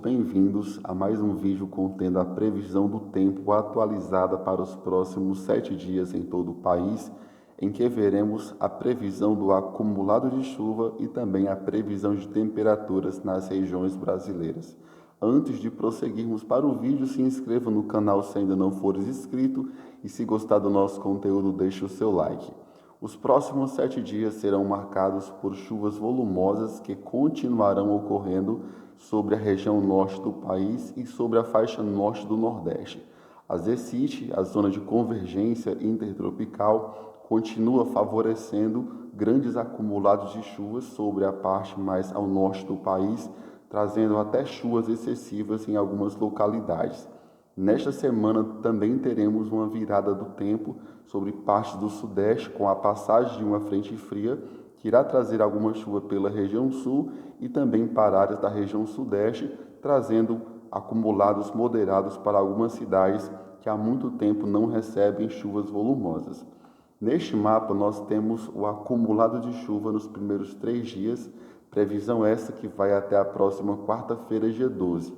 bem-vindos a mais um vídeo contendo a previsão do tempo atualizada para os próximos 7 dias em todo o país, em que veremos a previsão do acumulado de chuva e também a previsão de temperaturas nas regiões brasileiras. Antes de prosseguirmos para o vídeo, se inscreva no canal se ainda não fores inscrito e se gostar do nosso conteúdo, deixe o seu like. Os próximos 7 dias serão marcados por chuvas volumosas que continuarão ocorrendo sobre a região norte do país e sobre a faixa norte do Nordeste. A ZECIT, a zona de convergência intertropical, continua favorecendo grandes acumulados de chuvas sobre a parte mais ao norte do país, trazendo até chuvas excessivas em algumas localidades. Nesta semana também teremos uma virada do tempo sobre partes do Sudeste, com a passagem de uma frente fria, que irá trazer alguma chuva pela região sul e também para áreas da região Sudeste, trazendo acumulados moderados para algumas cidades que há muito tempo não recebem chuvas volumosas. Neste mapa nós temos o acumulado de chuva nos primeiros 3 dias, previsão essa que vai até a próxima quarta-feira, dia 12.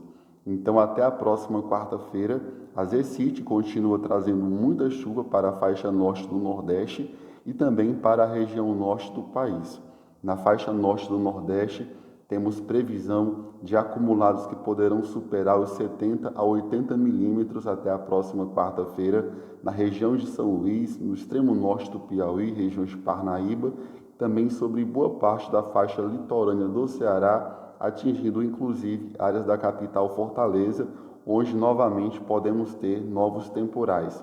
Então, até a próxima quarta-feira, a ZECIT continua trazendo muita chuva para a faixa norte do Nordeste e também para a região norte do país. Na faixa norte do Nordeste, temos previsão de acumulados que poderão superar os 70 a 80 milímetros até a próxima quarta-feira, na região de São Luís, no extremo norte do Piauí, região de Parnaíba, também sobre boa parte da faixa litorânea do Ceará, atingindo inclusive áreas da capital Fortaleza, onde novamente podemos ter novos temporais.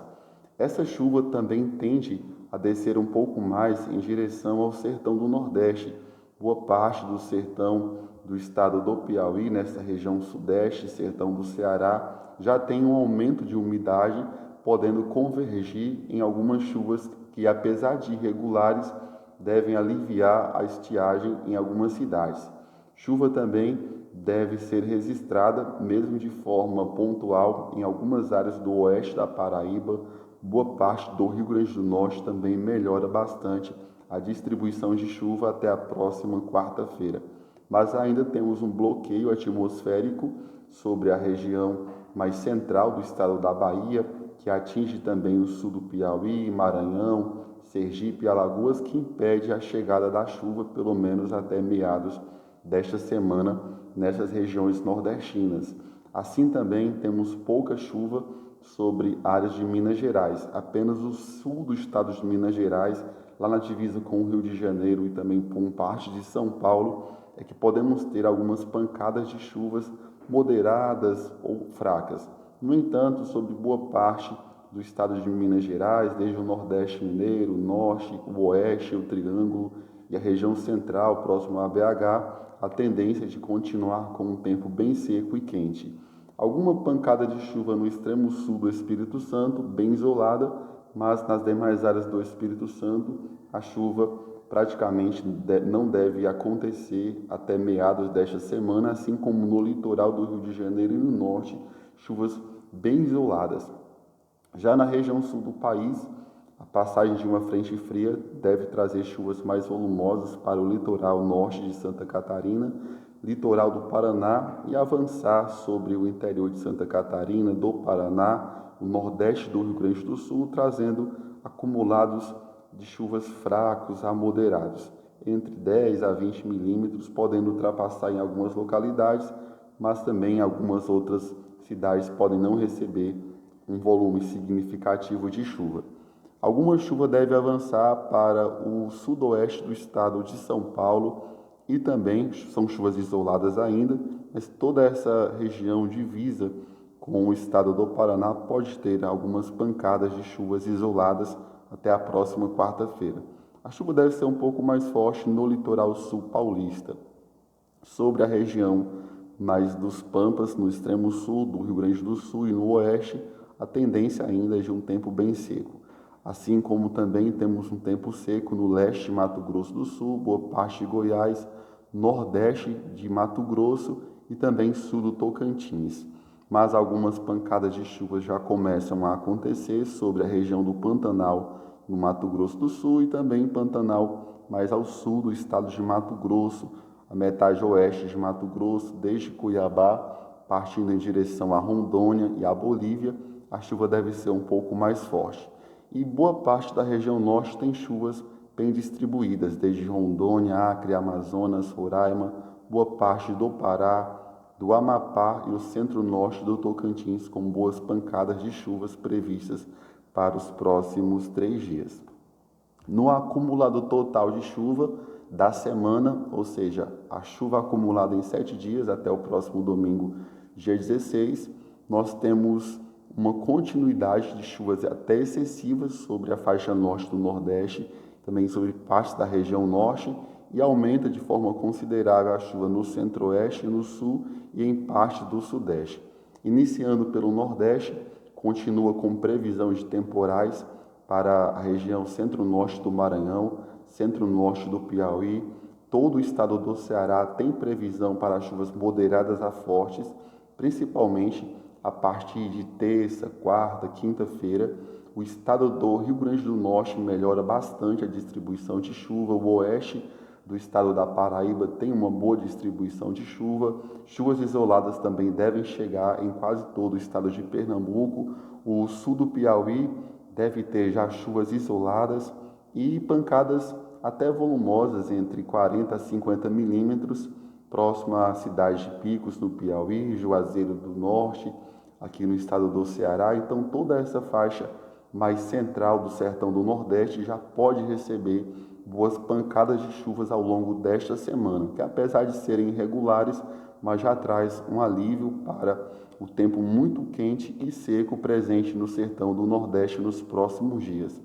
Essa chuva também tende a descer um pouco mais em direção ao sertão do Nordeste. Boa parte do sertão do estado do Piauí, nessa região sudeste, sertão do Ceará, já tem um aumento de umidade, podendo convergir em algumas chuvas que, apesar de irregulares, devem aliviar a estiagem em algumas cidades. Chuva também deve ser registrada, mesmo de forma pontual, em algumas áreas do oeste da Paraíba. Boa parte do Rio Grande do Norte também melhora bastante a distribuição de chuva até a próxima quarta-feira. Mas ainda temos um bloqueio atmosférico sobre a região mais central do estado da Bahia, que atinge também o sul do Piauí, Maranhão, Sergipe e Alagoas, que impede a chegada da chuva, pelo menos até meados desta semana, nessas regiões nordestinas. Assim também temos pouca chuva sobre áreas de Minas Gerais. Apenas o sul do estado de Minas Gerais, lá na divisa com o Rio de Janeiro e também com parte de São Paulo, é que podemos ter algumas pancadas de chuvas moderadas ou fracas. No entanto, sobre boa parte do estado de Minas Gerais, desde o Nordeste mineiro, o Norte, o Oeste, o Triângulo e a região central, próximo a BH, a tendência é de continuar com um tempo bem seco e quente. Alguma pancada de chuva no extremo sul do Espírito Santo, bem isolada, mas nas demais áreas do Espírito Santo, a chuva praticamente não deve acontecer até meados desta semana, assim como no litoral do Rio de Janeiro e no norte, chuvas bem isoladas. Já na região sul do país, a passagem de uma frente fria deve trazer chuvas mais volumosas para o litoral norte de Santa Catarina, litoral do Paraná e avançar sobre o interior de Santa Catarina, do Paraná, o nordeste do Rio Grande do Sul, trazendo acumulados de chuvas fracos a moderados, entre 10 a 20 milímetros, podendo ultrapassar em algumas localidades, mas também algumas outras cidades podem não receber um volume significativo de chuva. Alguma chuva deve avançar para o sudoeste do estado de São Paulo e também são chuvas isoladas ainda, mas toda essa região divisa com o estado do Paraná pode ter algumas pancadas de chuvas isoladas até a próxima quarta-feira. A chuva deve ser um pouco mais forte no litoral sul paulista. Sobre a região mais dos Pampas, no extremo sul do Rio Grande do Sul e no oeste, a tendência ainda é de um tempo bem seco. Assim como também temos um tempo seco no leste de Mato Grosso do Sul, boa parte de Goiás, nordeste de Mato Grosso e também sul do Tocantins. Mas algumas pancadas de chuva já começam a acontecer sobre a região do Pantanal, no Mato Grosso do Sul, e também Pantanal mais ao sul do estado de Mato Grosso, a metade oeste de Mato Grosso, desde Cuiabá partindo em direção a Rondônia e a Bolívia, a chuva deve ser um pouco mais forte. E boa parte da região norte tem chuvas bem distribuídas, desde Rondônia, Acre, Amazonas, Roraima, boa parte do Pará, do Amapá e o centro-norte do Tocantins, com boas pancadas de chuvas previstas para os próximos 3 dias. No acumulado total de chuva da semana, ou seja, a chuva acumulada em 7 dias até o próximo domingo, dia 16, nós temos uma continuidade de chuvas até excessivas sobre a faixa norte do Nordeste, também sobre parte da região norte, e aumenta de forma considerável a chuva no centro-oeste, no sul e em parte do sudeste. Iniciando pelo Nordeste, continua com previsão de temporais para a região centro-norte do Maranhão, centro-norte do Piauí. Todo o estado do Ceará tem previsão para chuvas moderadas a fortes, principalmente a partir de terça, quarta, quinta-feira. O estado do Rio Grande do Norte melhora bastante a distribuição de chuva. O oeste do estado da Paraíba tem uma boa distribuição de chuva. Chuvas isoladas também devem chegar em quase todo o estado de Pernambuco. O sul do Piauí deve ter já chuvas isoladas e pancadas até volumosas, entre 40 a 50 milímetros, próximo à cidade de Picos, no Piauí, Juazeiro do Norte, aqui no estado do Ceará. Então, toda essa faixa mais central do sertão do Nordeste já pode receber boas pancadas de chuvas ao longo desta semana, que apesar de serem irregulares, mas já traz um alívio para o tempo muito quente e seco presente no sertão do Nordeste nos próximos dias.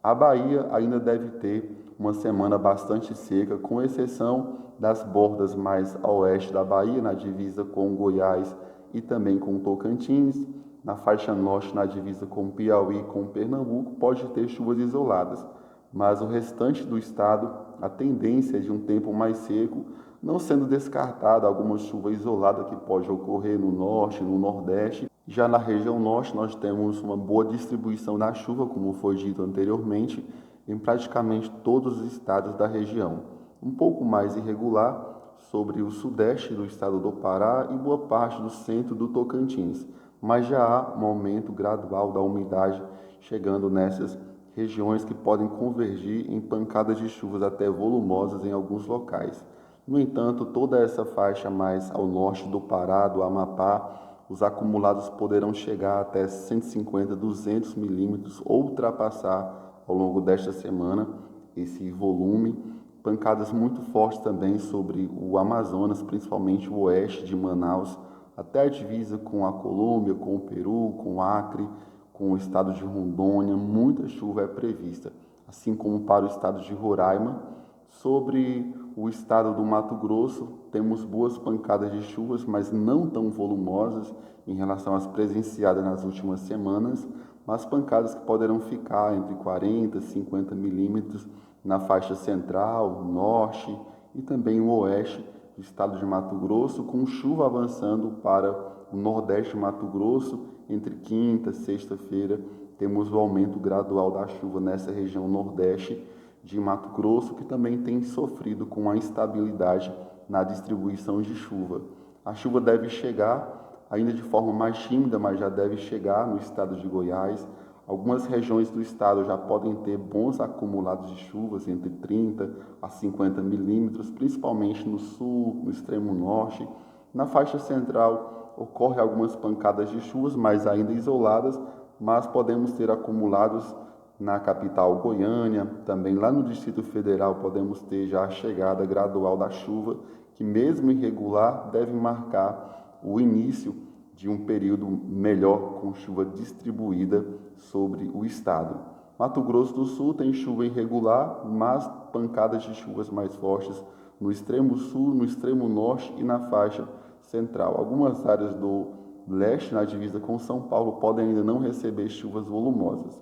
A Bahia ainda deve ter uma semana bastante seca, com exceção das bordas mais a oeste da Bahia, na divisa com Goiás e também com Tocantins. Na faixa norte, na divisa com Piauí e com Pernambuco, pode ter chuvas isoladas, mas o restante do estado, a tendência é de um tempo mais seco, não sendo descartada alguma chuva isolada que pode ocorrer no norte, no nordeste. Já na região norte, nós temos uma boa distribuição da chuva, como foi dito anteriormente, em praticamente todos os estados da região. Um pouco mais irregular sobre o sudeste do estado do Pará e boa parte do centro do Tocantins, mas já há um aumento gradual da umidade chegando nessas regiões que podem convergir em pancadas de chuvas até volumosas em alguns locais. No entanto, toda essa faixa mais ao norte do Pará, do Amapá, os acumulados poderão chegar até 150, 200 milímetros ou ultrapassar ao longo desta semana esse volume. Pancadas muito fortes também sobre o Amazonas, principalmente o oeste de Manaus, até a divisa com a Colômbia, com o Peru, com o Acre, com o estado de Rondônia. Muita chuva é prevista, assim como para o estado de Roraima. Sobre o estado do Mato Grosso, temos boas pancadas de chuvas, mas não tão volumosas em relação às presenciadas nas últimas semanas, mas pancadas que poderão ficar entre 40 e 50 milímetros na faixa central, norte e também o oeste do estado de Mato Grosso, com chuva avançando para o nordeste de Mato Grosso. Entre quinta e sexta-feira, temos o aumento gradual da chuva nessa região nordeste de Mato Grosso, que também tem sofrido com a instabilidade na distribuição de chuva. A chuva deve chegar, ainda de forma mais tímida, mas já deve chegar no estado de Goiás. Algumas regiões do estado já podem ter bons acumulados de chuvas, entre 30 a 50 milímetros, principalmente no sul, no extremo norte. Na faixa central, ocorrem algumas pancadas de chuvas, mas ainda isoladas, mas podemos ter acumulados na capital Goiânia, também lá no Distrito Federal podemos ter já a chegada gradual da chuva, que mesmo irregular deve marcar o início de um período melhor com chuva distribuída sobre o estado. Mato Grosso do Sul tem chuva irregular, mas pancadas de chuvas mais fortes no extremo sul, no extremo norte e na faixa central. Algumas áreas do leste, na divisa com São Paulo, podem ainda não receber chuvas volumosas.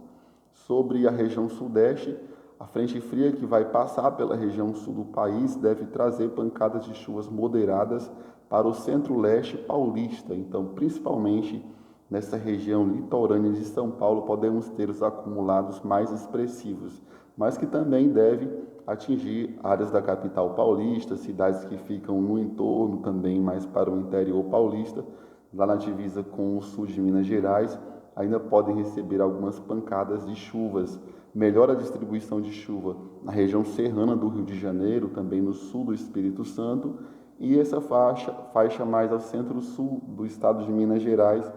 Sobre a região sudeste, a frente fria que vai passar pela região sul do país deve trazer pancadas de chuvas moderadas para o centro-leste paulista. Então, principalmente nessa região litorânea de São Paulo, podemos ter os acumulados mais expressivos, mas que também deve atingir áreas da capital paulista, cidades que ficam no entorno também, mais para o interior paulista, lá na divisa com o sul de Minas Gerais, ainda podem receber algumas pancadas de chuvas. Melhora a distribuição de chuva na região serrana do Rio de Janeiro, também no sul do Espírito Santo, e essa faixa mais ao centro-sul do estado de Minas Gerais,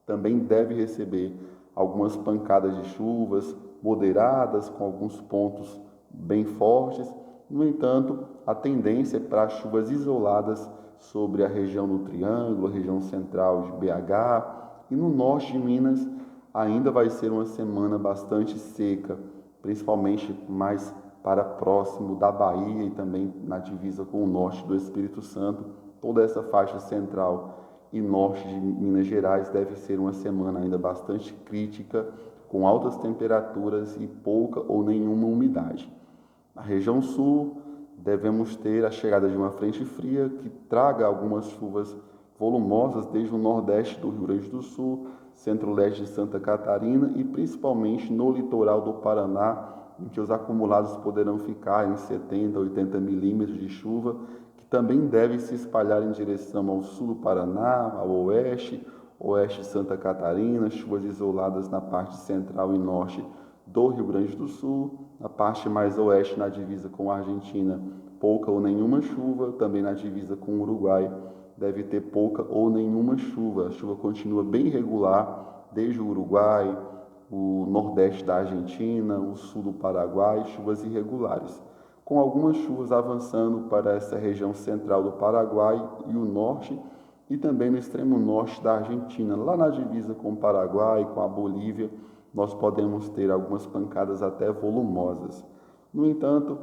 também deve receber algumas pancadas de chuvas moderadas, com alguns pontos bem fortes. No entanto, a tendência é para chuvas isoladas sobre a região do Triângulo, a região central de BH e no norte de Minas ainda vai ser uma semana bastante seca, principalmente mais para próximo da Bahia e também na divisa com o norte do Espírito Santo. Toda essa faixa central e norte de Minas Gerais deve ser uma semana ainda bastante crítica, com altas temperaturas e pouca ou nenhuma umidade. Na região sul, devemos ter a chegada de uma frente fria que traga algumas chuvas volumosas desde o nordeste do Rio Grande do Sul, centro-leste de Santa Catarina e principalmente no litoral do Paraná, em que os acumulados poderão ficar em 70 a 80 milímetros de chuva, que também deve se espalhar em direção ao sul do Paraná, ao oeste de Santa Catarina, chuvas isoladas na parte central e norte do Rio Grande do Sul, na parte mais oeste, na divisa com a Argentina, pouca ou nenhuma chuva, também na divisa com o Uruguai, deve ter pouca ou nenhuma chuva. A chuva continua bem irregular, desde o Uruguai, o nordeste da Argentina, o sul do Paraguai, chuvas irregulares, com algumas chuvas avançando para essa região central do Paraguai e o norte, e também no extremo norte da Argentina, lá na divisa com o Paraguai, com a Bolívia, nós podemos ter algumas pancadas até volumosas. No entanto,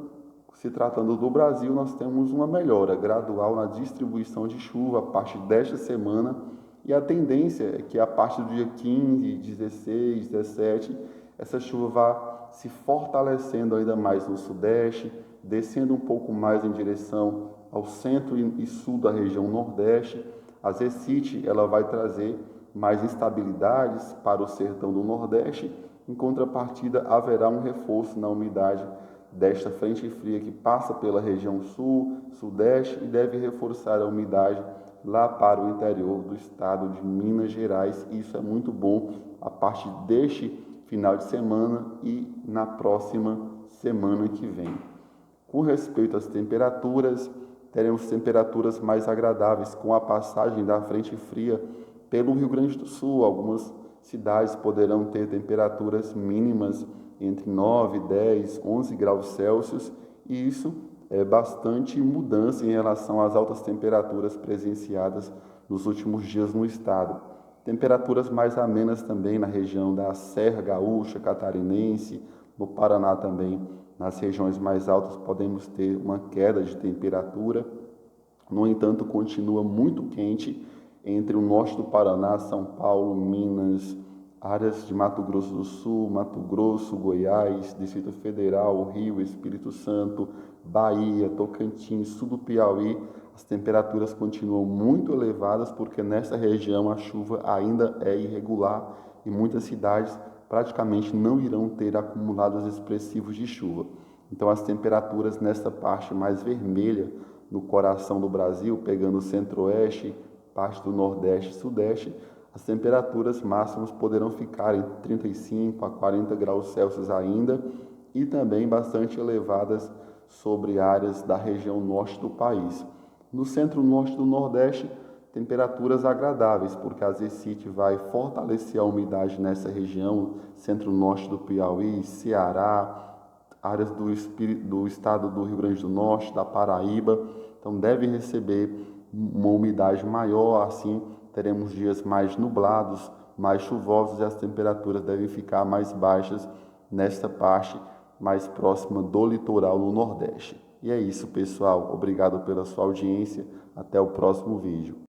se tratando do Brasil, nós temos uma melhora gradual na distribuição de chuva a partir desta semana, e a tendência é que a partir do dia 15, 16, 17, essa chuva vá se fortalecendo ainda mais no sudeste, descendo um pouco mais em direção ao centro e sul da região nordeste. A Zecite, ela vai trazer mais instabilidades para o sertão do nordeste. Em contrapartida, haverá um reforço na umidade desta frente fria que passa pela região sul, sudeste e deve reforçar a umidade lá para o interior do estado de Minas Gerais. Isso é muito bom a partir deste final de semana e na próxima semana que vem. Com respeito às temperaturas, teremos temperaturas mais agradáveis com a passagem da frente fria pelo Rio Grande do Sul. Algumas cidades poderão ter temperaturas mínimas entre 9, 10, 11 graus Celsius, e isso é bastante mudança em relação às altas temperaturas presenciadas nos últimos dias no estado. Temperaturas mais amenas também na região da Serra Gaúcha, Catarinense, no Paraná também. Nas regiões mais altas podemos ter uma queda de temperatura. No entanto, continua muito quente entre o norte do Paraná, São Paulo, Minas, áreas de Mato Grosso do Sul, Mato Grosso, Goiás, Distrito Federal, Rio, Espírito Santo, Bahia, Tocantins, sul do Piauí. As temperaturas continuam muito elevadas porque nessa região a chuva ainda é irregular e muitas cidades praticamente não irão ter acumulados expressivos de chuva. Então as temperaturas nessa parte mais vermelha, no coração do Brasil, pegando o centro-oeste, parte do nordeste e sudeste, as temperaturas máximas poderão ficar em 35 a 40 graus Celsius ainda, e também bastante elevadas sobre áreas da região norte do país. No centro-norte do nordeste, temperaturas agradáveis, porque a Zecite vai fortalecer a umidade nessa região, centro-norte do Piauí, Ceará, áreas do estado do Rio Grande do Norte, da Paraíba. Então deve receber uma umidade maior, assim teremos dias mais nublados, mais chuvosos, e as temperaturas devem ficar mais baixas nesta parte mais próxima do litoral no Nordeste. E é isso, pessoal. Obrigado pela sua audiência. Até o próximo vídeo.